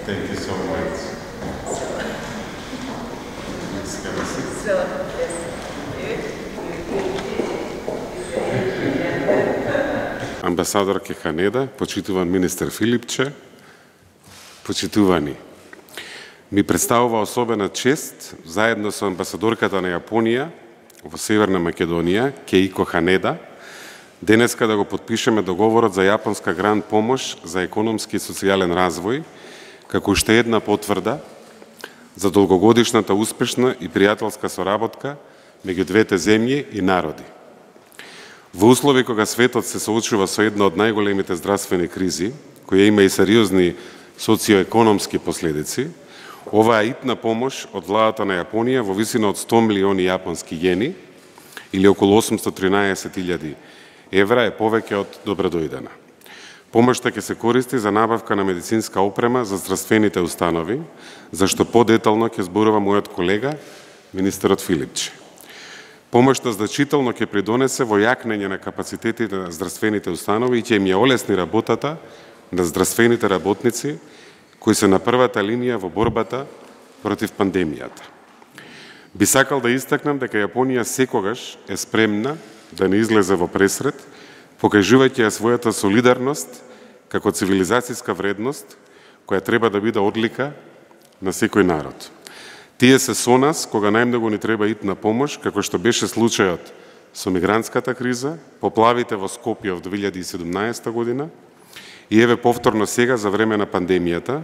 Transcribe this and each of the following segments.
Thank you so much. Амбасадорке Ханеда, почитуван министер Филипче, почитувани. Ми представува особена чест, заедно со амбасадорката на Јапонија во Северна Македонија, Кеико Ханеда, денеска да го подпишеме договорот за јапонска грант помош за економски и социјален развој, како уште една потврда за долгогодишната успешна и пријателска соработка меѓу двете земји и народи. Во услови кога светот се соочува со една од најголемите здравствени кризи, која има и сериозни социоекономски последици, оваа итна помош од владата на Јапонија во висина од 100 милиони јапонски јени или околу 813.000 евра е повеќе од добродојдена. Помошта ќе се користи за набавка на медицинска опрема за здравствените установи, за што подетално ќе зборува мојот колега, министерот Филипче. Помошта значително ќе придонесе во јакнење на капацитетите на здравствените установи и ќе им ја олесни работата на здравствените работници кои се на првата линија во борбата против пандемијата. Би сакал да истакнам дека Јапонија секогаш е спремна да не излезе во пресред, покажувајќи ја својата солидарност како цивилизацијска вредност која треба да биде одлика на секој народ. Тие се со нас кога најмногу ни треба итна помош, како што беше случајот со мигрантската криза, поплавите во Скопје во 2017 година и еве повторно сега за време на пандемијата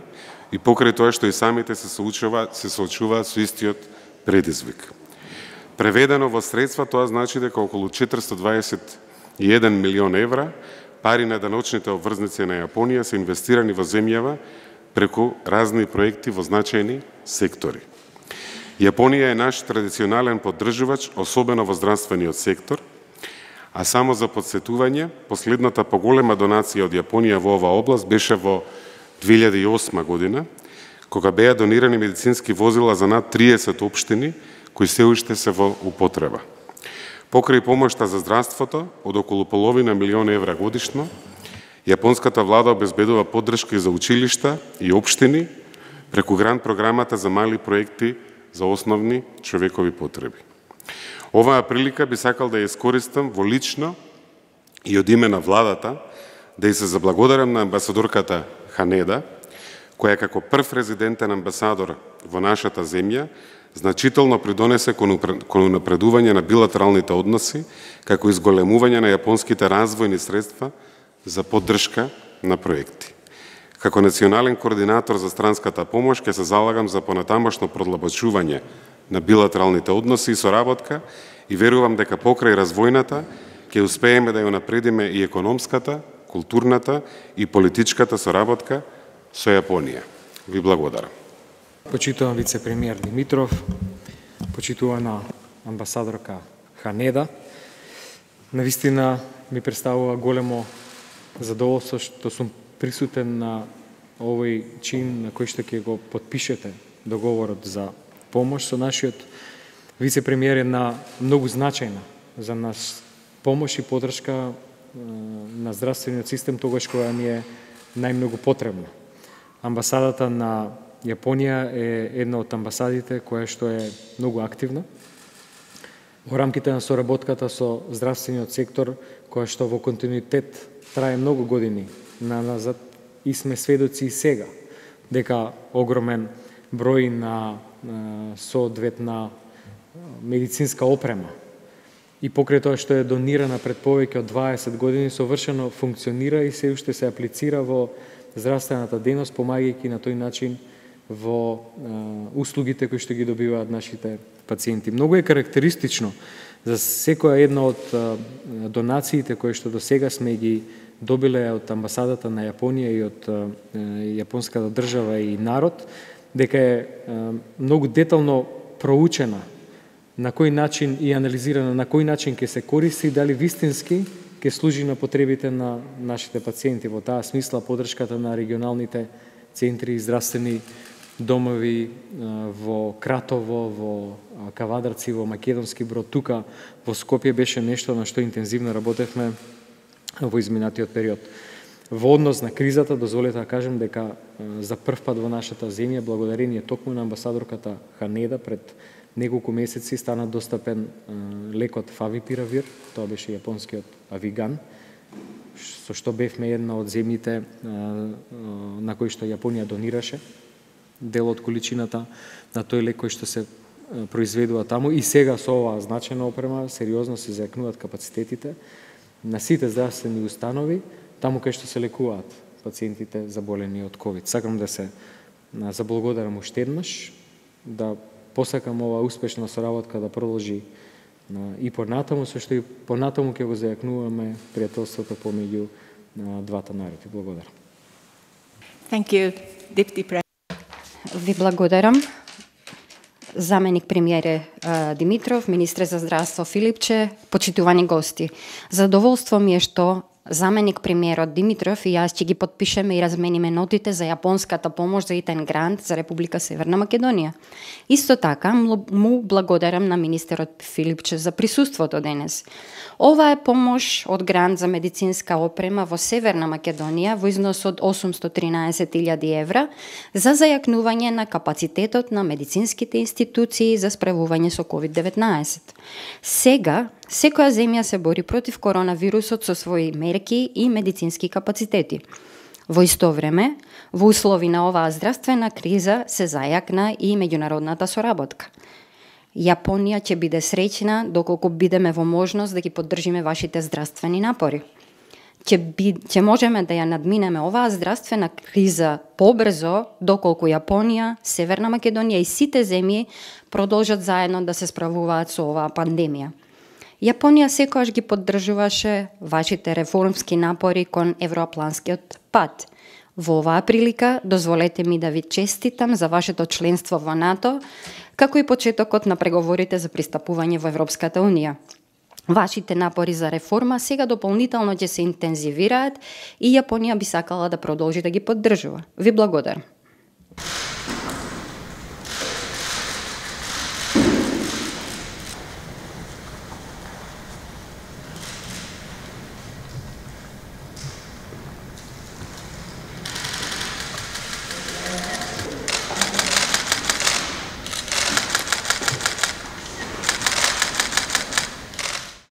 и покрај тоа што и самите се соочуваат со истиот предизвик. Преведено во средства тоа значи дека околу 421 милион евра пари на даночните обврзници на Јапонија се инвестирани во земјава преку разни проекти во значајни сектори. Јапонија е наш традиционален поддржувач, особено во здравствениот сектор, а само за подсетување, последната поголема донација од Јапонија во оваа област беше во 2008 година, кога беа донирани медицински возила за над 30 општини, кои се уште се во употреба. Покрај помошта за здравството, од околу половина милион евра годишно, јапонската влада обезбедува поддршка и за училишта и општини преку грант програмата за мали проекти за основни човекови потреби. Оваа прилика би сакал да ја искористам во лично и од име на владата да ја се заблагодарам на амбасадорката Ханеда, која како прв резидентен амбасадор во нашата земја значително придонесе кон унапредување на билатералните односи, како изголемување на јапонските развојни средства за поддршка на проекти. Како национален координатор за странската помош ќе се залагам за понатамошно продлабочување на билатералните односи и соработка и верувам дека покрај развојната ќе успееме да ја напредиме и економската, културната и политичката соработка со Јапонија. Ви благодарам. Почитуван вице-премиер Димитров, почитувана амбасадорка Ханеда, навистина ми представува големо задоволство што сум присутен на овој чин на кој што ќе го подпишете договорот за помош со нашиот вице-премиер е на многу значајна за нас помош и поддршка на здравствениот систем тогаш кога ни е најмногу потребна. Амбасадата на Јапонија е една од амбасадите која што е многу активна во рамките на соработката со здравствениот сектор, која што во континуитет трае многу години назад и сме сведоци и сега дека огромен број на соодветна медицинска опрема и покрај тоа што е донирана пред повеќе од 20 години совршено функционира и се уште се аплицира во здравствената дејност, помагајќи на тој начин во услугите кои што ги добиваат нашите пациенти. Многу е карактеристично за секоја една од донациите кои што до сега сме ги добиле од амбасадата на Јапонија и од јапонската држава и народ, дека е многу детално проучена на кој начин и анализирана на кој начин ќе се користи и дали вистински ќе служи на потребите на нашите пациенти. Во таа смисла поддршката на регионалните центри и здравствени домови во Кратово, во Кавадарци, во Македонски Брод, тука во Скопје беше нешто на што интензивно работевме во изминатиот период. Во однос на кризата, дозволете да кажем дека за прв пат во нашата земја, благодарение токму на амбасадорката Ханеда, пред неколку месеци стана достапен лекот Фавипиравир, тоа беше јапонскиот Авиган, со што бевме една од земјите на кои што Јапонија донираше дел од количината на тој лек кој што се произведува таму, и сега со оваа значајна опрема сериозно се зајакнуваат капацитетите на сите здравствени установи таму кај што се лекуваат пациентите заболени од ковид. Сакам да се заблагодарам уште еднаш, да посакам ова успешна соработка да продолжи и понатаму, со што и понатаму ќе го зајакнуваме пријателството помеѓу двата народи. Благодарам. Thank you, Deputy President. Ви благодарам. Заменик премиере Димитров, министре за здравство Филипче, почитувани гости. Задоволство ми е што заменик премиерот Димитров и јас ќе ги подпишеме и размениме нотите за јапонската помош за ИТН грант за Република Северна Македонија. Исто така му благодарам на министерот Филипче за присуството денес. Ова е помош од грант за медицинска опрема во Северна Македонија во износ од 813.000 евра за зајакнување на капацитетот на медицинските институции за справување со COVID-19. Сега, секоја земја се бори против коронавирусот со своји мерки и медицински капацитети. Во исто време, во услови на оваа здравствена криза се зајакна и меѓународната соработка. Јапонија ќе биде среќна доколку бидеме во можност да ги поддржиме вашите здравствени напори. Ќе можеме да ја надминеме оваа здравствена криза побрзо доколку Јапонија, Северна Македонија и сите земји продолжат заедно да се справуваат со оваа пандемија. Јапонија секогаш ги поддржуваше вашите реформски напори кон евроатланскиот пат. Во оваа прилика, дозволете ми да ви честитам за вашето членство во НАТО, како и почетокот на преговорите за пристапување во Европската Унија. Вашите напори за реформа сега дополнително ќе се интензивираат и Јапонија би сакала да продолжи да ги поддржува. Ви благодарам.